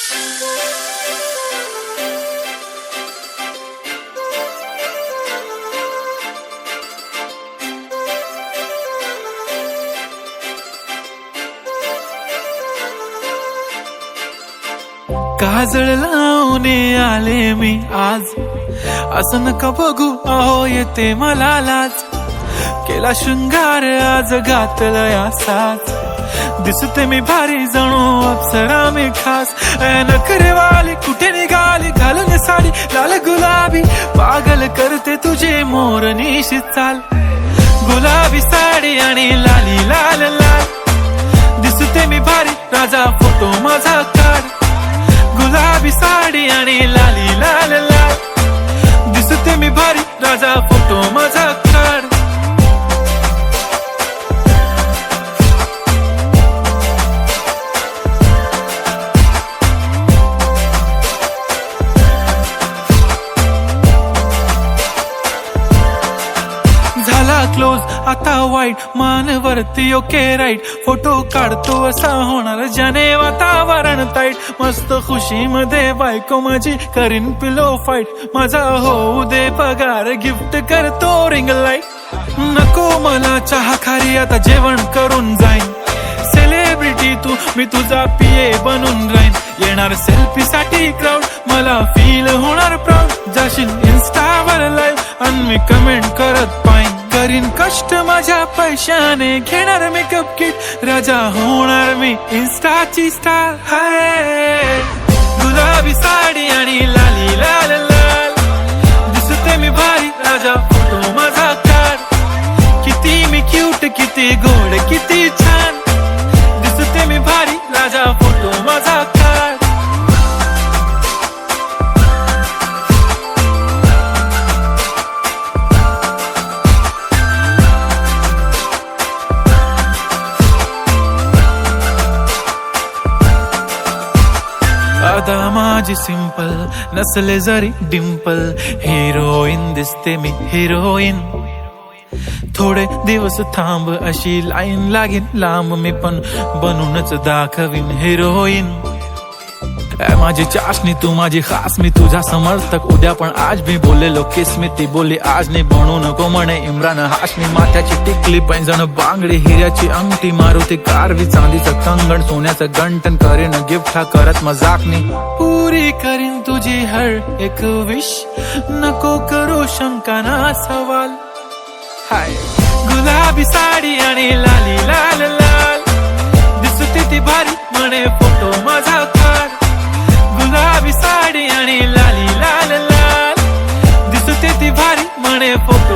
काजळ लावून आले मी आज, असं नका बघू अहो येते मला लाज. केला शृंगार आज घातला साज, दिसते मी भारी जणू अप्सरा मी खास. नखरेवाली कुठे निघाली घालून साडी लाल गुलाबी, पागल करते तुझे मोरनीशी चाल. गुलाबी साडी आणि लाली लाल लाल, दिसते मी भारी राजा फोटो माझा काढ. गुलाबी साडी आणि लाली लाल लाल, दिसते मी भारी राजा फोटो माझा काढ. झाला क्लोज आता वाईट, मानवरती ओके राईट. फोटो काढतो असा होणार ज्याने वातावरण ताईट. मस्त खुशी मध्ये बायको माझी करीन पिलो फाईट. माझा होऊ दे पगार गिफ्ट करतो रिंग लाईट. नको मला चहा खारी आता जेवण करून जाईन. सेलिब्रिटी तू मी तुझा पिये बनून राहीन. येणार सेल्फी साठी क्राऊड मला फील होणार प्राऊड. जाशील इन्स्टावर लाईव्ह आणि मी कमेंट करत पाईन. करीन कष्ट माझ्या पैशाने घेणार मेकअप किट. राजा होणार मी इन्स्टाची स्टार. हाय गुलाबी साडी आणि लाली लाल लाल, दिसते मी भारी राजा फोटो माझा काढ. किती मी क्यूट किती गोड किती छान, दिसते मी भारी राजा फोटो माझा काढ. अदा माझी सिंपल नसले जरी डिंपल, हिरोईन दिसते मी हिरोईन. थोडे दिवस थांब अशी लाईन लागेल लांब, मी पण बनूनच दाखवीन हिरोईन. माझी चाशनी तू माझी खास, मी तुझा समर्थक उद्या पण आज. मी बोललेलो किस मी ती बोलली आज नाही. बनू नको म्हणे इम्रान हाशमी. माथ्याची टिकली पैंजण बांगडी हिऱ्याची अंगठी, मारुती कारवी चांदीचं कंगण सोन्याचं गंटन. करीन गिफ्ट हा करत मजाकनी. पुरी करीन तुझी हर एक विश, नको करू शंका ना सवाल. हाय गुलाबी साडी आणि लाली लाल लाल, दिसते ती भारी म्हणे फोटो माझा काढ. गुलाबी साडी आणि लाली लाल लाल, दिसते ती भारी म्हणे फोटो